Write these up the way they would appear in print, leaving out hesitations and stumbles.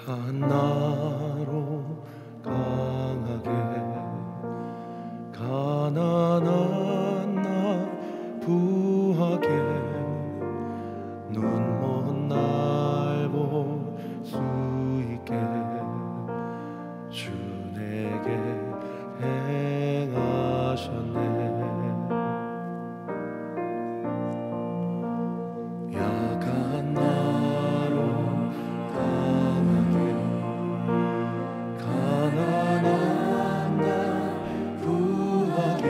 한나로 강하게 가난한 나 부하게 눈 먼 날 볼 수 있게 주 내게 행하셨네. 야간 나로 강하게 가난한 나 부하게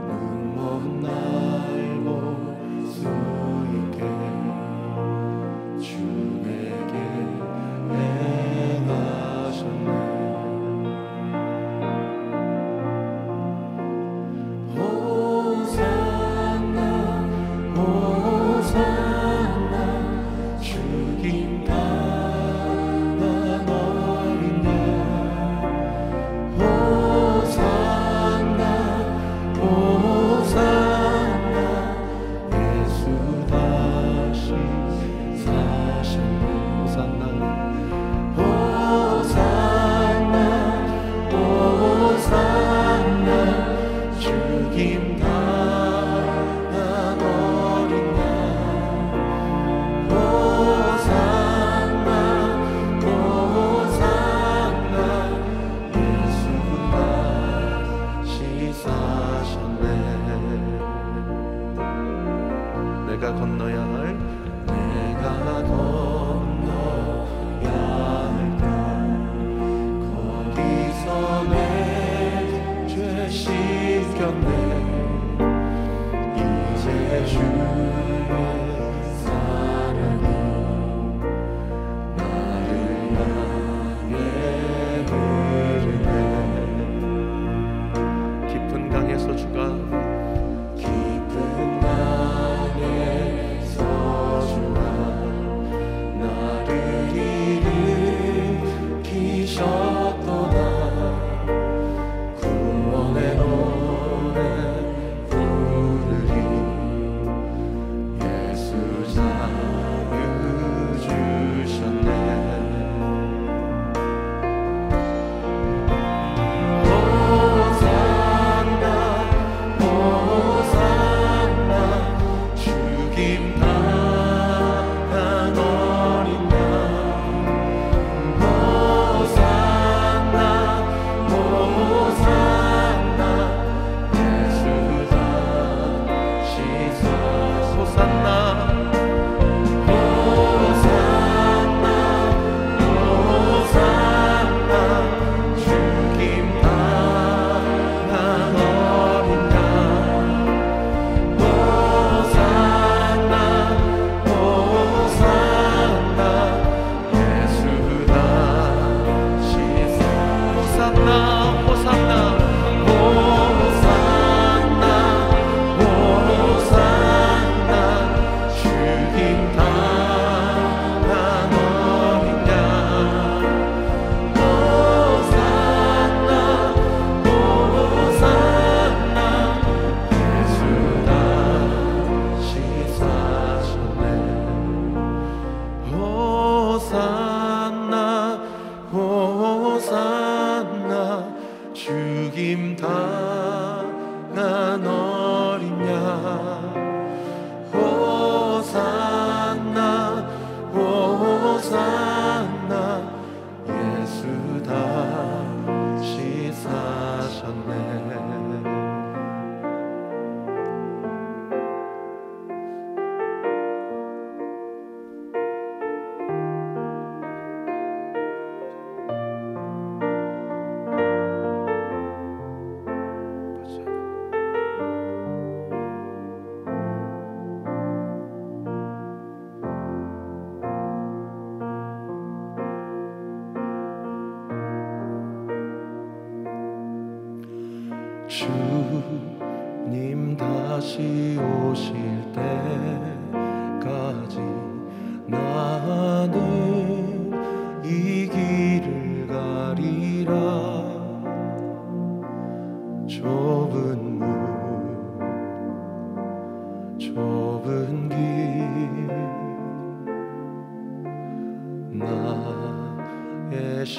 눈 먼 날 볼 수 있게 주 내게 행하셨네. 호산나 호산나 죽임 당한 어린 양. 호산나 호산나 예수 다시 사셨네. 호산나 호산나 호산나 죽임 당한 어린 양. 호산나 호산나 예수 다시 사셨네. 내가 건너야 할 내가 건너야 할 강 거기서 내 죄 씻겼네. 이제 주의 사랑이 나를 향해 흐르네. 깊은 강에서 주가 깊은 강에서 주가 나를 일으키셨도다. 구원의 노래 부르리. 예수 자유 주셨네. 호산나 호산나 죽임 당한 어린 양. 호산나 호산나 예수 다시 호산나 호산나 호산나 죽임 당한 어린 양. 호산나 호산나 예수 다시 호산나 호산나 호산나 호산나 죽임 당한 어린 양. 호산나 호산나 예수 다시 사셨네. 호산나 호산나 죽임 당한 어린 양. 호산나 호산나 예수 다시 사셨네. 주님 다시 오실 때까지 나는 이 길을 가리라. 좁은 문 좁은 길 나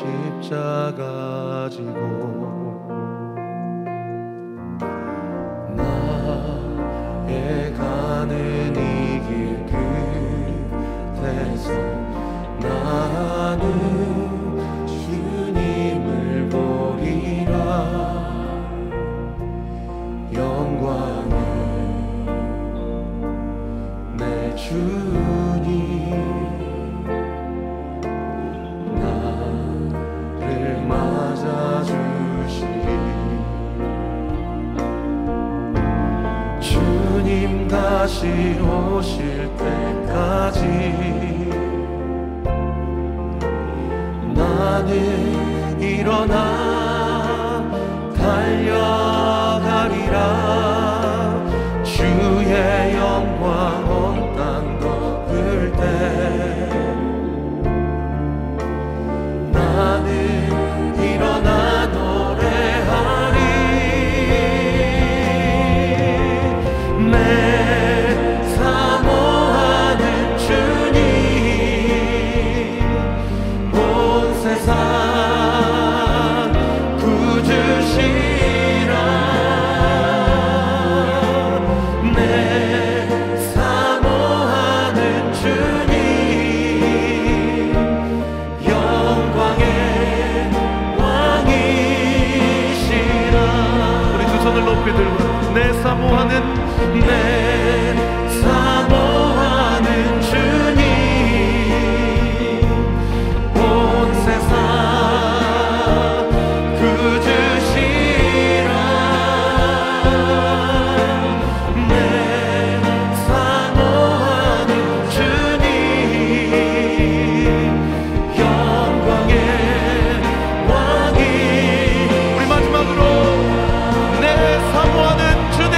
십자가 지고 나의 가는 이 길 끝에서 나는 주님을 보리라. 영광을 내 주님 나를 맞아주시리. 주님 다시 오실 때까지 나는 일어나 달려가리라. 주의 영광 온 땅 덮을 때 나는 일어나 노래하리. 내 사모하는 주님 온 세상 구주시라. 내 사모하는 주님 영광의 왕이시라. 우리 두 손을 높이 들고 내 사모하는 주님 온 세상 구주시라. 내 사모하는 주님 영광의 왕이. 우리 마지막으로 내 사모하는 주님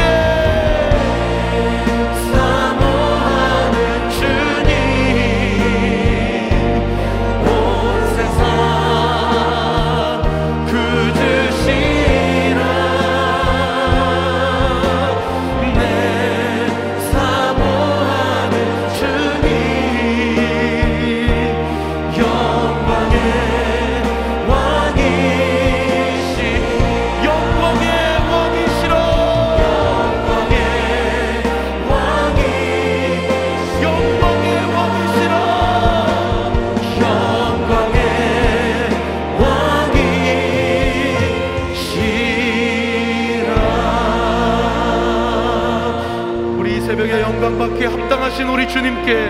새벽에 영광받기에 합당하신 우리 주님께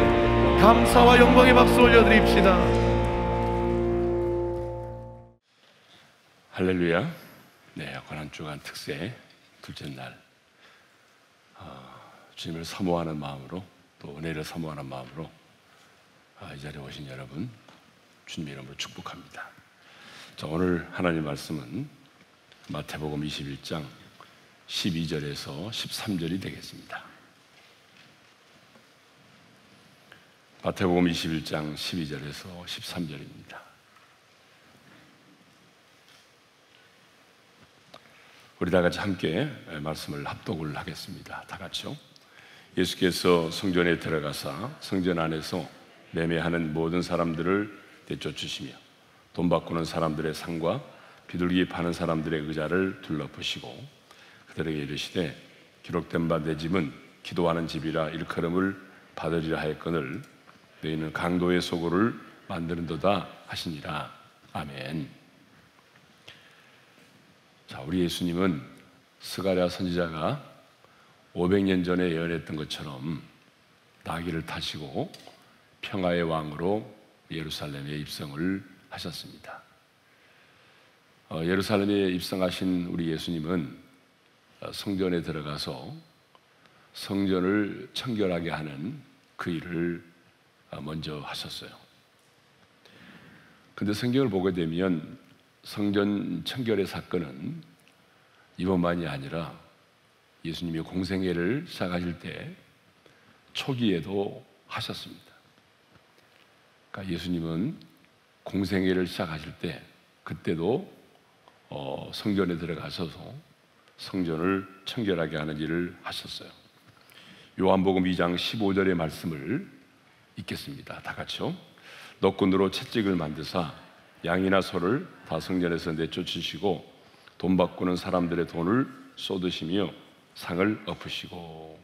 감사와 영광의 박수 올려드립시다. 할렐루야. 네, 고난주간 특세 둘째 날 주님을 사모하는 마음으로 또 은혜를 사모하는 마음으로 이 자리에 오신 여러분 주님의 이름으로 축복합니다. 자, 오늘 하나님 말씀은 마태복음 21장 12절에서 13절이 되겠습니다. 마태복음 21장 12절에서 13절입니다. 우리 다 같이 함께 말씀을 합독을 하겠습니다. 다 같이요. 예수께서 성전에 들어가사 성전 안에서 매매하는 모든 사람들을 내쫓으시며 돈 바꾸는 사람들의 상과 비둘기 파는 사람들의 의자를 둘러보시고 그들에게 이르시되 기록된 바 내 집은 기도하는 집이라 일컬음을 받으리라 하였거늘 너희는 강도의 소굴을 만드는도다 하시니라. 아멘. 자, 우리 예수님은 스가랴 선지자가 500년 전에 예언했던 것처럼 나귀를 타시고 평화의 왕으로 예루살렘에 입성을 하셨습니다. 예루살렘에 입성하신 우리 예수님은 성전에 들어가서 성전을 청결하게 하는 그 일을 먼저 하셨어요. 그런데 성경을 보게 되면 성전 청결의 사건은 이번만이 아니라 예수님이 공생애를 시작하실 때 초기에도 하셨습니다. 그러니까 예수님은 공생애를 시작하실 때 그때도 성전에 들어가셔서 성전을 청결하게 하는 일을 하셨어요. 요한복음 2장 15절의 말씀을 읽겠습니다. 다 같이요. 너꾼으로 채찍을 만드사 양이나 소를 다 성전에서 내쫓으시고 돈 바꾸는 사람들의 돈을 쏟으시며 상을 엎으시고.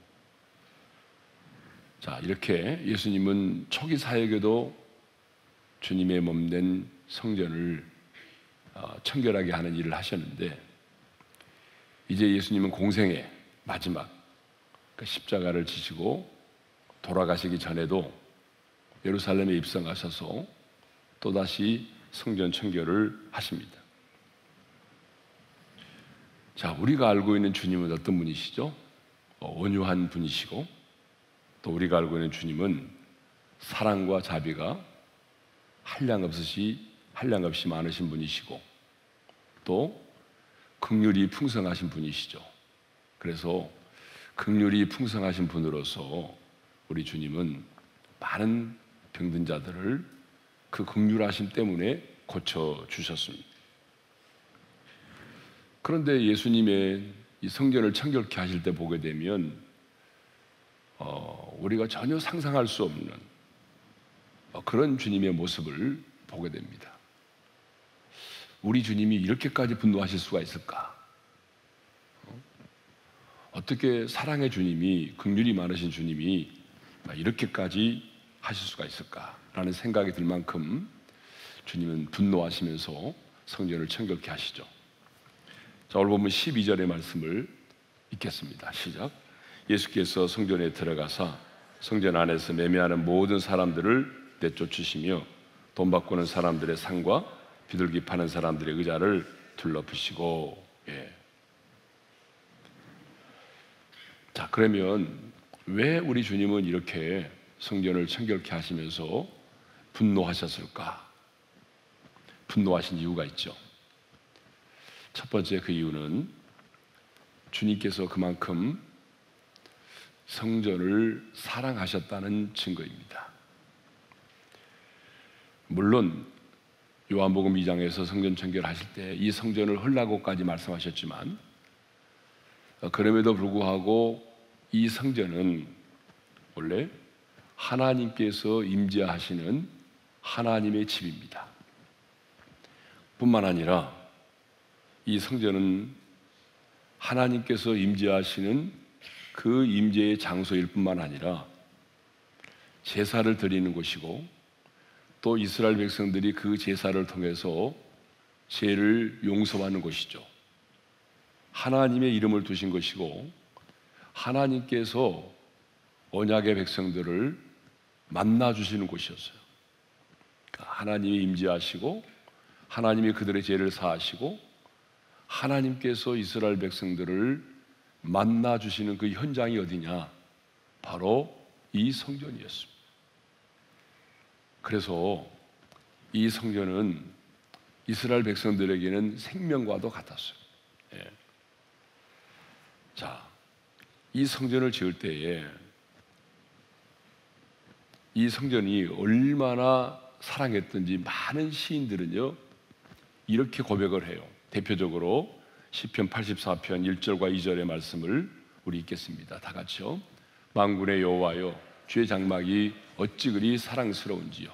자, 이렇게 예수님은 초기 사역에도 주님의 몸된 성전을 청결하게 하는 일을 하셨는데, 이제 예수님은 공생의 마지막 십자가를 지시고 돌아가시기 전에도 예루살렘에 입성하셔서 또다시 성전 청결을 하십니다. 자, 우리가 알고 있는 주님은 어떤 분이시죠? 온유한 분이시고, 또 우리가 알고 있는 주님은 사랑과 자비가 한량없이 많으신 분이시고, 또 긍휼이 풍성하신 분이시죠. 그래서 긍휼이 풍성하신 분으로서 우리 주님은 많은 병든 자들을 그 긍휼하심 때문에 고쳐주셨습니다. 그런데 예수님의 이 성전을 청결케 하실 때 보게 되면 우리가 전혀 상상할 수 없는 그런 주님의 모습을 보게 됩니다. 우리 주님이 이렇게까지 분노하실 수가 있을까? 어떻게 사랑의 주님이, 긍휼이 많으신 주님이 이렇게까지 하실 수가 있을까라는 생각이 들 만큼 주님은 분노하시면서 성전을 청결케 하시죠. 자, 오늘 보면 12절의 말씀을 읽겠습니다. 시작. 예수께서 성전에 들어가사 성전 안에서 매매하는 모든 사람들을 내쫓으시며 돈 바꾸는 사람들의 상과 비둘기 파는 사람들의 의자를 둘러부시고. 자, 그러면 왜 우리 주님은 이렇게 성전을 청결케 하시면서 분노하셨을까? 분노하신 이유가 있죠. 첫 번째 그 이유는 주님께서 그만큼 성전을 사랑하셨다는 증거입니다. 물론 요한복음 2장에서 성전 청결하실 때 이 성전을 헐라고까지 말씀하셨지만, 그럼에도 불구하고 이 성전은 원래 하나님께서 임재하시는 하나님의 집입니다. 뿐만 아니라 이 성전은 하나님께서 임재하시는 그 임재의 장소일 뿐만 아니라 제사를 드리는 곳이고, 또 이스라엘 백성들이 그 제사를 통해서 죄를 용서하는 곳이죠. 하나님의 이름을 두신 것이고, 하나님께서 언약의 백성들을 만나주시는 곳이었어요. 하나님이 임재하시고, 하나님이 그들의 죄를 사하시고, 하나님께서 이스라엘 백성들을 만나주시는 그 현장이 어디냐? 바로 이 성전이었습니다. 그래서 이 성전은 이스라엘 백성들에게는 생명과도 같았어요. 자, 이 성전을 지을 때에 이 성전이 얼마나 사랑했던지 많은 시인들은요 이렇게 고백을 해요. 대표적으로 시편 84편 1절과 2절의 말씀을 우리 읽겠습니다. 다 같이요. 만군의 여호와여, 주의 장막이 어찌 그리 사랑스러운지요.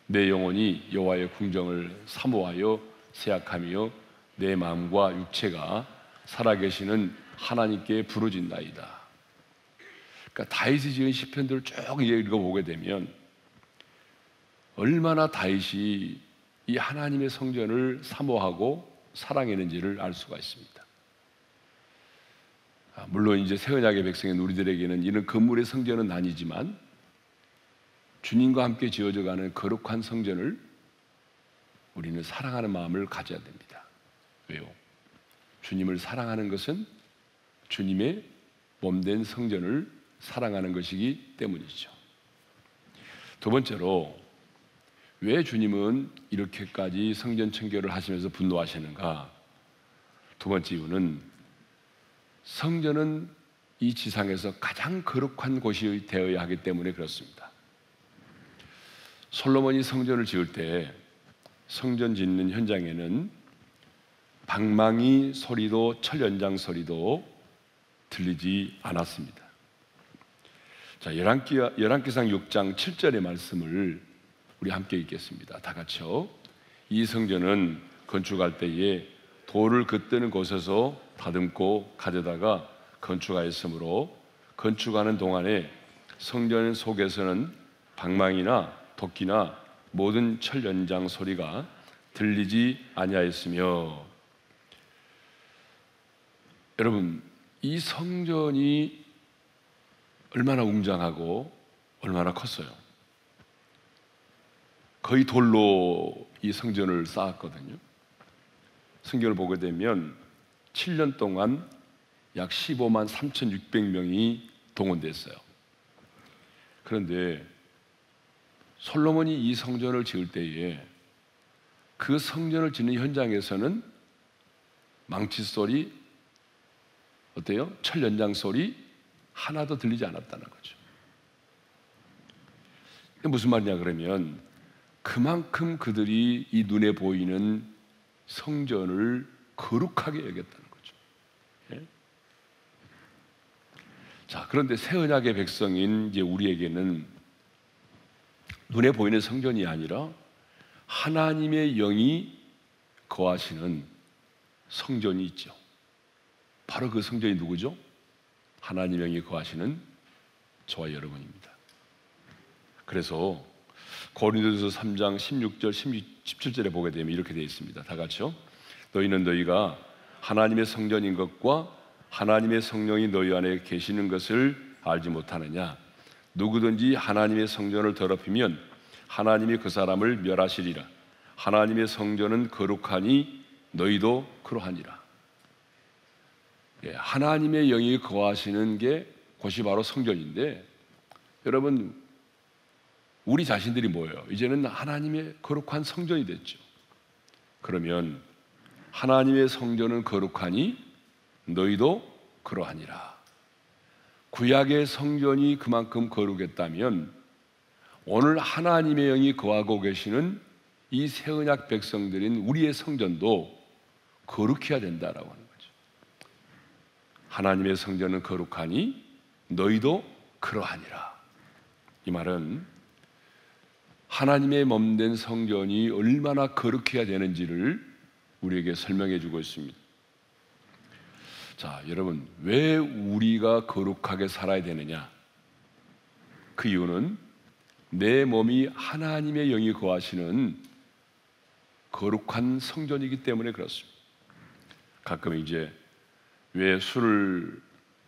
내 영혼이 여호와의 궁정을 사모하여 세약하며 내 마음과 육체가 살아계시는 하나님께 부르짖나이다. 그러니까 다윗이 지은 시편들을 쭉 읽어보게 되면 얼마나 다윗이 이 하나님의 성전을 사모하고 사랑했는지를 알 수가 있습니다. 물론 이제 새 언약의 백성인 우리들에게는 이런 건물의 성전은 아니지만 주님과 함께 지어져가는 거룩한 성전을 우리는 사랑하는 마음을 가져야 됩니다. 왜요? 주님을 사랑하는 것은 주님의 몸된 성전을 사랑하는 것이기 때문이죠. 두 번째로 왜 주님은 이렇게까지 성전 청결을 하시면서 분노하시는가? 두 번째 이유는 성전은 이 지상에서 가장 거룩한 곳이 되어야 하기 때문에 그렇습니다. 솔로몬이 성전을 지을 때 성전 짓는 현장에는 방망이 소리도 철연장 소리도 들리지 않았습니다. 자, 열왕기상 6장 7절의 말씀을 우리 함께 읽겠습니다. 다 같이요. 이 성전은 건축할 때에 돌을 긋드는 곳에서 다듬고 가져다가 건축하였으므로 건축하는 동안에 성전 속에서는 방망이나 도끼나 모든 철 연장 소리가 들리지 아니하였으며. 여러분, 이 성전이 얼마나 웅장하고 얼마나 컸어요. 거의 돌로 이 성전을 쌓았거든요. 성경을 보게 되면 7년 동안 약 15만 3,600명이 동원됐어요. 그런데 솔로몬이 이 성전을 지을 때에 그 성전을 짓는 현장에서는 망치 소리, 어때요? 철 연장 소리 하나도 들리지 않았다는 거죠. 이게 무슨 말이냐 그러면 그만큼 그들이 이 눈에 보이는 성전을 거룩하게 여겼다는 거죠. 예? 자, 그런데 새 언약의 백성인 이제 우리에게는 눈에 보이는 성전이 아니라 하나님의 영이 거하시는 성전이 있죠. 바로 그 성전이 누구죠? 하나님의 영이 거하시는 저와 여러분입니다. 그래서 고린도전서 3장 16절 17절에 보게 되면 이렇게 되어 있습니다. 다 같이요. 너희는 너희가 하나님의 성전인 것과 하나님의 성령이 너희 안에 계시는 것을 알지 못하느냐. 누구든지 하나님의 성전을 더럽히면 하나님이 그 사람을 멸하시리라. 하나님의 성전은 거룩하니 너희도 그러하니라. 하나님의 영이 거하시는 게 곳이 바로 성전인데, 여러분, 우리 자신들이 뭐예요? 이제는 하나님의 거룩한 성전이 됐죠. 그러면 하나님의 성전은 거룩하니 너희도 그러하니라. 구약의 성전이 그만큼 거룩했다면 오늘 하나님의 영이 거하고 계시는 이 새언약 백성들인 우리의 성전도 거룩해야 된다라고 하는 거죠. 하나님의 성전은 거룩하니 너희도 그러하니라. 이 말은 하나님의 몸된 성전이 얼마나 거룩해야 되는지를 우리에게 설명해 주고 있습니다. 자, 여러분, 왜 우리가 거룩하게 살아야 되느냐? 그 이유는 내 몸이 하나님의 영이 거하시는 거룩한 성전이기 때문에 그렇습니다. 가끔 이제 왜 술을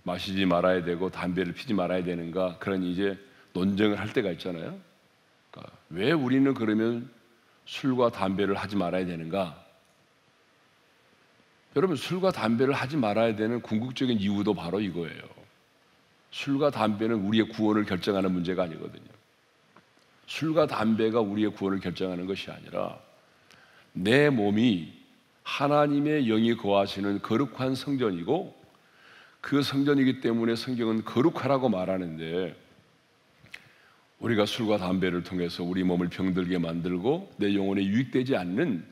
마시지 말아야 되고 담배를 피지 말아야 되는가, 그런 이제 논쟁을 할 때가 있잖아요. 그러니까 왜 우리는 그러면 술과 담배를 하지 말아야 되는가? 여러분, 술과 담배를 하지 말아야 되는 궁극적인 이유도 바로 이거예요. 술과 담배는 우리의 구원을 결정하는 문제가 아니거든요. 술과 담배가 우리의 구원을 결정하는 것이 아니라 내 몸이 하나님의 영이 거하시는 거룩한 성전이고, 그 성전이기 때문에 성경은 거룩하라고 말하는데, 우리가 술과 담배를 통해서 우리 몸을 병들게 만들고 내 영혼에 유익되지 않는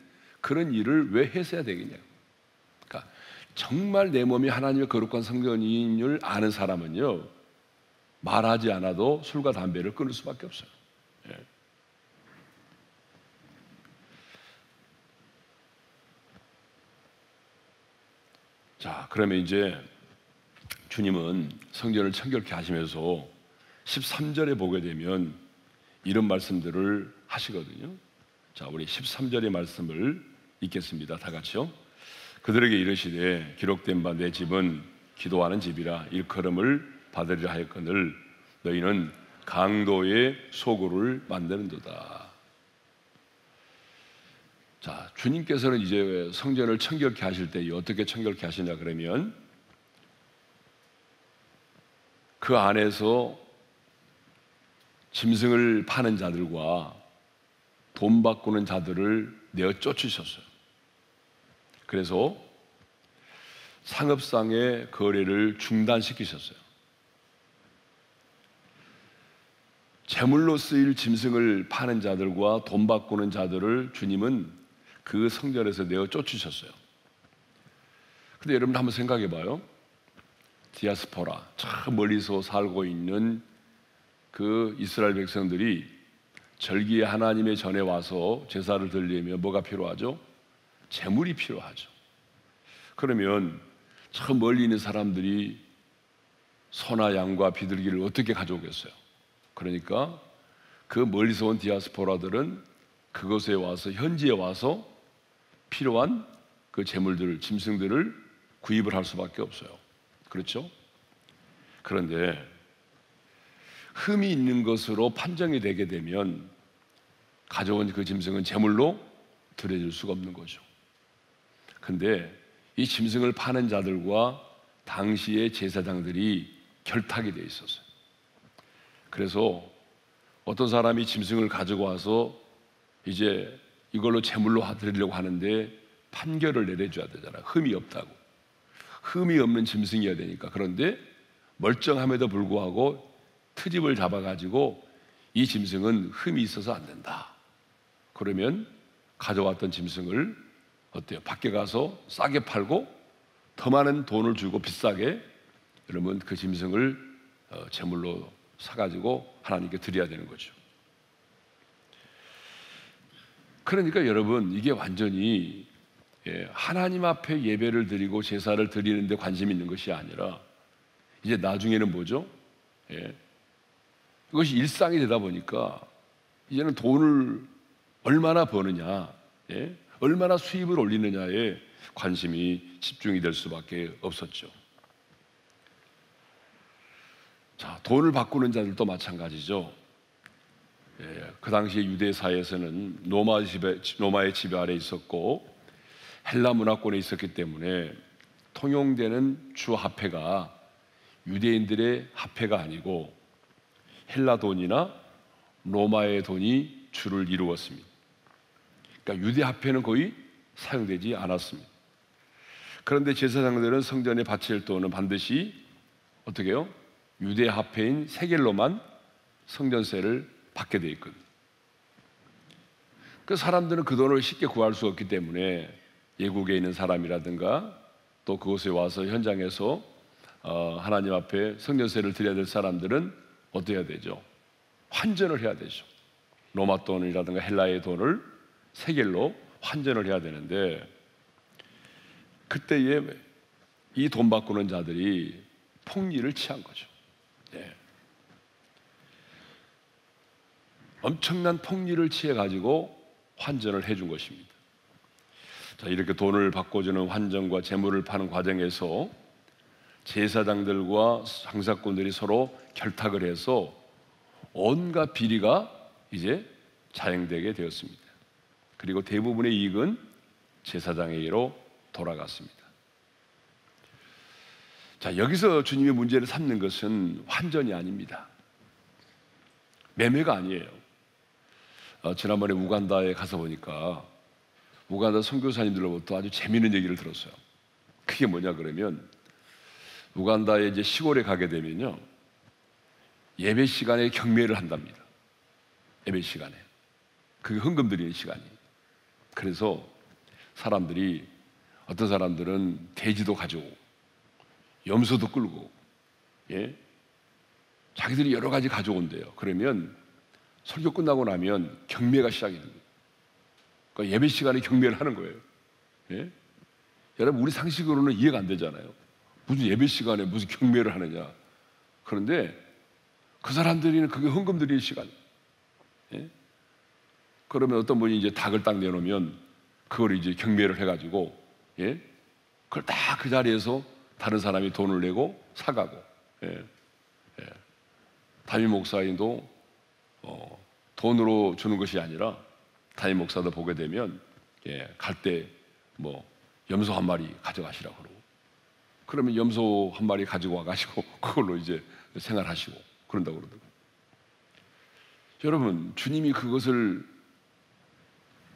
그런 일을 왜 했어야 되겠냐? 그러니까 정말 내 몸이 하나님의 거룩한 성전인 줄 아는 사람은요, 말하지 않아도 술과 담배를 끊을 수밖에 없어요. 예. 자, 그러면 이제 주님은 성전을 청결케 하시면서 13절에 보게 되면 이런 말씀들을 하시거든요. 자, 우리 13절의 말씀을 읽겠습니다. 다 같이요. 그들에게 이르시되 기록된 바 내 집은 기도하는 집이라 일컬음을 받으리라 하였거늘 너희는 강도의 소굴을 만드는도다. 자, 주님께서는 이제 성전을 청결케 하실 때 어떻게 청결케 하시냐 그러면 그 안에서 짐승을 파는 자들과 돈 바꾸는 자들을 내어 쫓으셨어요. 그래서 상업상의 거래를 중단시키셨어요. 제물로 쓰일 짐승을 파는 자들과 돈 바꾸는 자들을 주님은 그 성전에서 내어 쫓으셨어요. 근데 여러분 한번 생각해 봐요. 디아스포라, 저 멀리서 살고 있는 그 이스라엘 백성들이 절기에 하나님의 전에 와서 제사를 드리려면 뭐가 필요하죠? 제물이 필요하죠. 그러면 저 멀리 있는 사람들이 소나 양과 비둘기를 어떻게 가져오겠어요? 그러니까 그 멀리서 온 디아스포라들은 그곳에 와서, 현지에 와서 필요한 그 제물들을, 짐승들을 구입을 할 수밖에 없어요. 그렇죠? 그런데 흠이 있는 것으로 판정이 되게 되면 가져온 그 짐승은 제물로 드려질 수가 없는 거죠. 근데 이 짐승을 파는 자들과 당시의 제사장들이 결탁이 돼 있었어요. 그래서 어떤 사람이 짐승을 가지고 와서 이제 이걸로 제물로 드리려고 하는데 판결을 내려줘야 되잖아요. 흠이 없다고. 흠이 없는 짐승이어야 되니까. 그런데 멀쩡함에도 불구하고 트집을 잡아가지고 이 짐승은 흠이 있어서 안 된다. 그러면 가져왔던 짐승을 어때요? 밖에 가서 싸게 팔고 더 많은 돈을 주고 비싸게, 여러분 그 짐승을 제물로 사가지고 하나님께 드려야 되는 거죠. 그러니까 여러분, 이게 완전히 하나님 앞에 예배를 드리고 제사를 드리는 데 관심 있는 것이 아니라 이제 나중에는 뭐죠? 이것이 일상이 되다 보니까 이제는 돈을 얼마나 버느냐, 얼마나 수입을 올리느냐에 관심이 집중이 될 수밖에 없었죠. 자, 돈을 바꾸는 자들도 마찬가지죠. 그 당시에 유대 사회에서는 로마의 지배 아래 있었고 헬라 문화권에 있었기 때문에 통용되는 주 화폐가 유대인들의 화폐가 아니고 헬라 돈이나 로마의 돈이 주를 이루었습니다. 그러니까 유대 화폐는 거의 사용되지 않았습니다. 그런데 제사장들은 성전에 바칠 돈은 반드시 어떻게 해요? 유대 화폐인 세겔로만 성전세를 받게 돼 있거든요. 그 사람들은 그 돈을 쉽게 구할 수 없기 때문에 예국에 있는 사람이라든가 또 그곳에 와서 현장에서 하나님 앞에 성전세를 드려야 될 사람들은 어떻게 해야 되죠? 환전을 해야 되죠. 로마 돈이라든가 헬라의 돈을 세겔로 환전을 해야 되는데, 그때에 이 돈 바꾸는 자들이 폭리를 취한 거죠. 엄청난 폭리를 취해가지고 환전을 해준 것입니다. 자, 이렇게 돈을 바꿔주는 환전과 재물을 파는 과정에서 제사장들과 장사꾼들이 서로 결탁을 해서 온갖 비리가 이제 자행되게 되었습니다. 그리고 대부분의 이익은 제사장에게로 돌아갔습니다. 자, 여기서 주님의 문제를 삼는 것은 환전이 아닙니다. 매매가 아니에요. 지난번에 우간다에 가서 보니까 우간다 선교사님들로부터 아주 재미있는 얘기를 들었어요. 그게 뭐냐 그러면, 우간다의 이제 시골에 가게 되면요, 예배 시간에 경매를 한답니다. 예배 시간에. 그게 헌금 드리는 시간이. 그래서 사람들이, 어떤 사람들은 돼지도 가져오고 염소도 끌고, 자기들이 여러 가지 가져온대요. 그러면 설교 끝나고 나면 경매가 시작이 됩니다. 그러니까 예배 시간에 경매를 하는 거예요. 여러분, 우리 상식으로는 이해가 안 되잖아요. 무슨 예배 시간에 무슨 경매를 하느냐. 그런데 그 사람들이는 그게 헌금 드릴 시간. 그러면 어떤 분이 이제 닭을 딱 내놓으면 그걸 이제 경매를 해가지고, 그걸 딱 그 자리에서 다른 사람이 돈을 내고 사가고, 담임 목사님도 돈으로 주는 것이 아니라 담임 목사도 보게 되면 갈 때 뭐 염소 한 마리 가져가시라고 그러고, 그러면 염소 한 마리 가지고 와가지고 그걸로 이제 생활하시고 그런다고 그러더라고요. 여러분, 주님이 그것을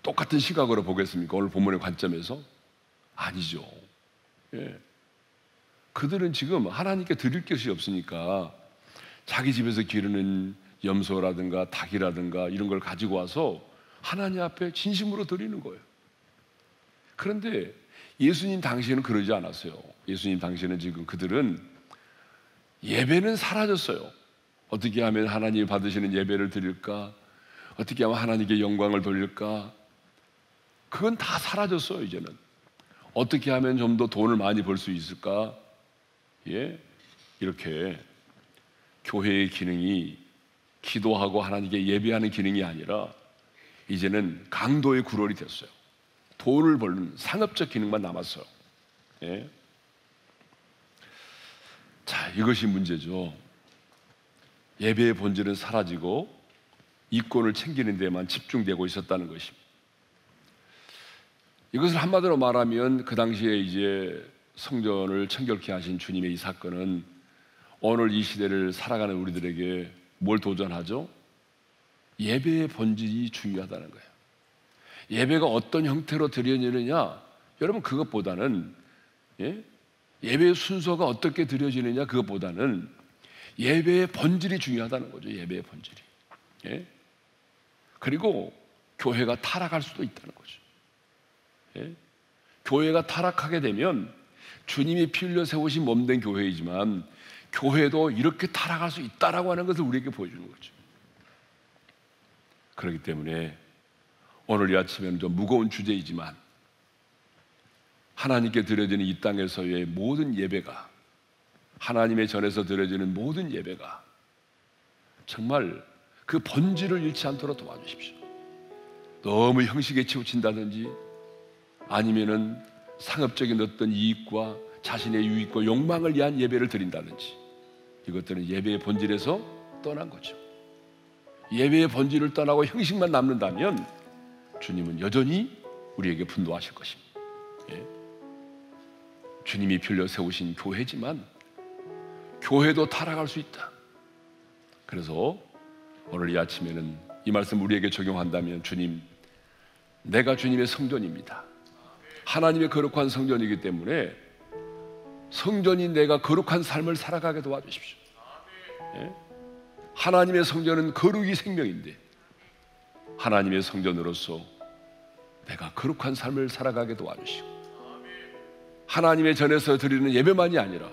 똑같은 시각으로 보겠습니까? 오늘 본문의 관점에서? 아니죠. 그들은 지금 하나님께 드릴 것이 없으니까 자기 집에서 기르는 염소라든가 닭이라든가 이런 걸 가지고 와서 하나님 앞에 진심으로 드리는 거예요. 그런데 예수님 당시에는 그러지 않았어요. 예수님 당시에는 지금 그들은 예배는 사라졌어요. 어떻게 하면 하나님이 받으시는 예배를 드릴까? 어떻게 하면 하나님께 영광을 돌릴까? 그건 다 사라졌어요. 이제는 어떻게 하면 좀 더 돈을 많이 벌 수 있을까? 예, 이렇게 교회의 기능이 기도하고 하나님께 예배하는 기능이 아니라 이제는 강도의 구럴이 됐어요. 돈을 벌는 상업적 기능만 남았어요. 예? 자, 이것이 문제죠. 예배의 본질은 사라지고 이권을 챙기는 데만 집중되고 있었다는 것입니다. 이것을 한마디로 말하면 그 당시에 이제 성전을 청결케 하신 주님의 이 사건은 오늘 이 시대를 살아가는 우리들에게 뭘 도전하죠? 예배의 본질이 중요하다는 거예요. 예배가 어떤 형태로 드려지느냐, 여러분 그것보다는 예배의 순서가 어떻게 드려지느냐, 그것보다는 예배의 본질이 중요하다는 거죠. 예배의 본질이. 예? 그리고 교회가 타락할 수도 있다는 거죠. 예? 교회가 타락하게 되면 주님이 피 흘려 세우신 몸된 교회이지만 교회도 이렇게 타락할 수 있다라고 하는 것을 우리에게 보여주는 거죠. 그렇기 때문에 오늘 이 아침에는 좀 무거운 주제이지만 하나님께 드려지는 이 땅에서의 모든 예배가, 하나님의 전에서 드려지는 모든 예배가 정말 그 본질을 잃지 않도록 도와주십시오. 너무 형식에 치우친다든지 아니면은 상업적인 어떤 이익과 자신의 유익과 욕망을 위한 예배를 드린다든지, 이것들은 예배의 본질에서 떠난 거죠. 예배의 본질을 떠나고 형식만 남는다면 주님은 여전히 우리에게 분노하실 것입니다. 예? 주님이 빌려 세우신 교회지만 교회도 타락할 수 있다. 그래서 오늘 이 아침에는 이 말씀 우리에게 적용한다면, 주님, 내가 주님의 성전입니다. 하나님의 거룩한 성전이기 때문에 성전인 내가 거룩한 삶을 살아가게 도와주십시오. 예? 하나님의 성전은 거룩이 생명인데 하나님의 성전으로서 내가 거룩한 삶을 살아가게 도와주시고, 하나님의 전에서 드리는 예배만이 아니라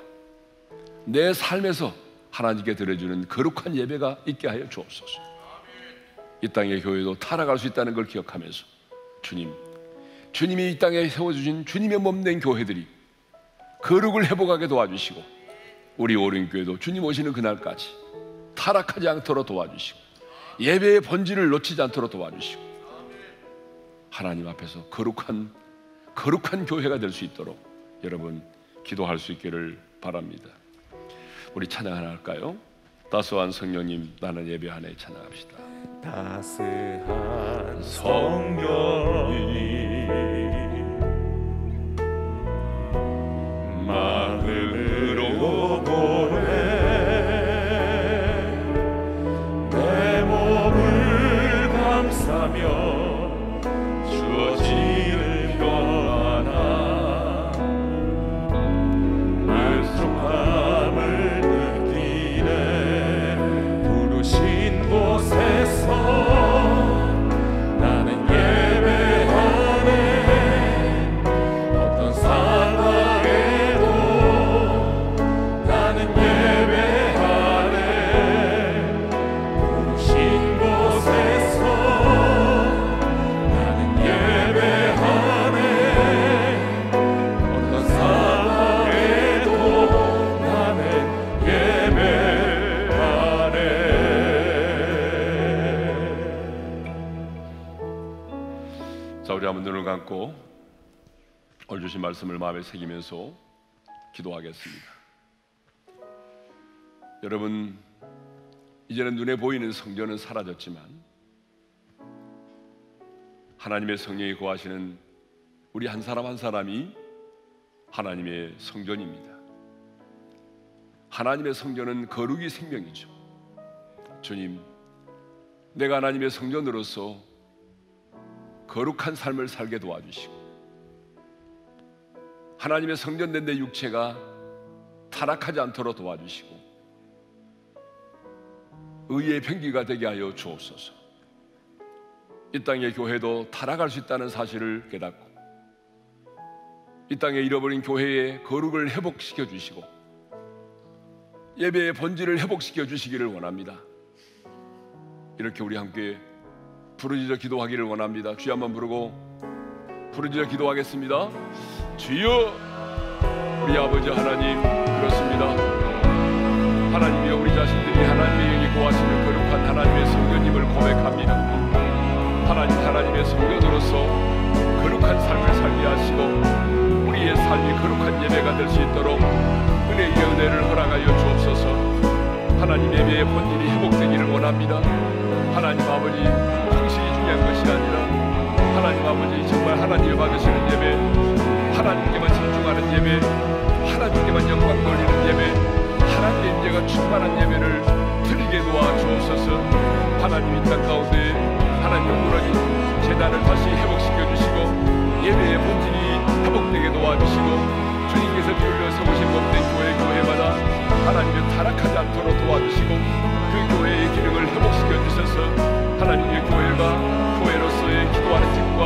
내 삶에서 하나님께 드려주는 거룩한 예배가 있게 하여 주옵소서. 이 땅의 교회도 타락할 수 있다는 걸 기억하면서 주님이 이 땅에 세워주신 주님의 몸된 교회들이 거룩을 회복하게 도와주시고, 우리 오륜교회도 주님 오시는 그날까지 타락하지 않도록 도와주시고 예배의 본질을 놓치지 않도록 도와주시고 하나님 앞에서 거룩한 교회가 될 수 있도록 여러분 기도할 수 있기를 바랍니다. 우리 찬양 하나 할까요? 따스한 성령님 나는 예배하네 찬양합시다. 따스한 성령님 마음으로 보내 내 몸을 감싸며 주어지는 평안함 만족함을 느끼네. 부르신 곳에서 나는 예배하네. 어떤 상황에도 나는 예배하네. 부르신 곳에서 나는 예배하네. 어떤 상황에도 나는 예배하네. 자, 우리 한번 눈을 감고 오늘 주신 말씀을 마음에 새기면서 기도하겠습니다. 여러분, 이제는 눈에 보이는 성전은 사라졌지만 하나님의 성령이 거하시는 우리 한 사람 한 사람이 하나님의 성전입니다. 하나님의 성전은 거룩이 생명이죠. 주님, 내가 하나님의 성전으로서 거룩한 삶을 살게 도와주시고 하나님의 성전된 내 육체가 타락하지 않도록 도와주시고 의의 병기가 되게 하여 주옵소서. 이 땅의 교회도 타락할 수 있다는 사실을 깨닫고 이 땅에 잃어버린 교회의 거룩을 회복시켜 주시고 예배의 본질을 회복시켜 주시기를 원합니다. 이렇게 우리 함께 부르짖어 기도하기를 원합니다. 주여 한번 부르고 부르짖어 기도하겠습니다. 주여, 우리 아버지 하나님, 그렇습니다. 하나님이여, 우리 자신들이 하나님의 영이 고하시는 거룩한 하나님의 성전임을 고백합니다. 하나님의 성전으로서 거룩한 삶을 살게 하시고 우리의 삶이 거룩한 예배가 될 수 있도록 은혜의 은혜를 허락하여 주옵소서. 하나님, 예배의 본질이 회복되기를 원합니다. 하나님 아버지, 형식이 중요한 것이 아니라 하나님 아버지, 정말 하나님이 받으시는 예배, 하나님께만 집중하는 예배, 하나님께만 영광 돌리는 예배, 하나님의 임재가 충만한 예배를 드리게 도와주옵소서. 하나님, 이 땅 가운데 하나님의 무너진 재단을 다시 회복시켜 주시고 예배의 본질이 회복되게 도와주시고 주님께서 기울여 세우신 몸된 교회마다 하나님의 타락하지 않도록 도와주시고 그 교회의 기능을 회복시켜 주셔서 하나님의 교회로서의 기도하는 집과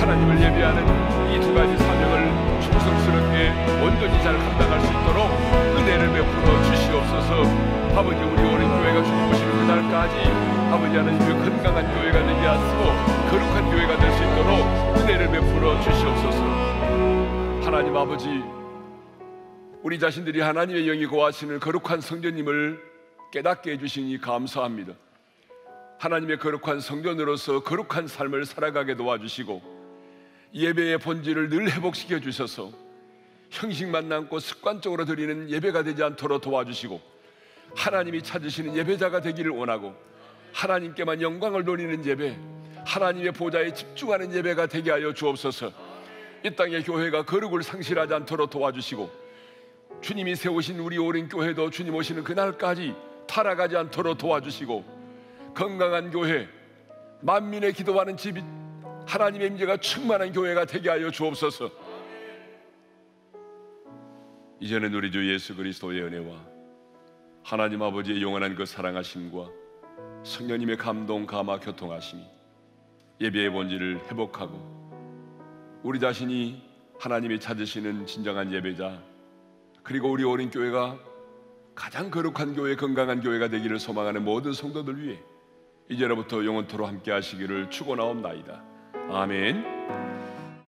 하나님을 예배하는 이 두 가지 사명을 충성스럽게 온전히 잘 감당할 수 있도록 은혜를 베풀어 주시옵소서. 아버지, 우리 오랜 교회가 주님 오시는 그날까지 아버지 하나님의 건강한 교회가 되게 하시고 거룩한 교회가 될 수 있도록 은혜를 베풀어 주시옵소서. 하나님 아버지, 우리 자신들이 하나님의 영이 고하시는 거룩한 성전임을 깨닫게 해주시니 감사합니다. 하나님의 거룩한 성전으로서 거룩한 삶을 살아가게 도와주시고 예배의 본질을 늘 회복시켜 주셔서 형식만 남고 습관적으로 드리는 예배가 되지 않도록 도와주시고 하나님이 찾으시는 예배자가 되기를 원하고 하나님께만 영광을 돌리는 예배, 하나님의 보좌에 집중하는 예배가 되게 하여 주옵소서. 이 땅의 교회가 거룩을 상실하지 않도록 도와주시고 주님이 세우신 우리 오랜 교회도 주님 오시는 그날까지 타락하지 않도록 도와주시고 건강한 교회, 만민의 기도하는 집이 하나님의 임재가 충만한 교회가 되게 하여 주옵소서. 이제는 우리 주 예수 그리스도의 은혜와 하나님 아버지의 영원한 그 사랑하심과 성령님의 감동, 감화, 교통하심이 예배의 본질을 회복하고 우리 자신이 하나님이 찾으시는 진정한 예배자, 그리고 우리 어린 교회가 가장 거룩한 교회, 건강한 교회가 되기를 소망하는 모든 성도들 위해 이제로부터 영원토록 함께 하시기를 축원하옵나이다. 아멘.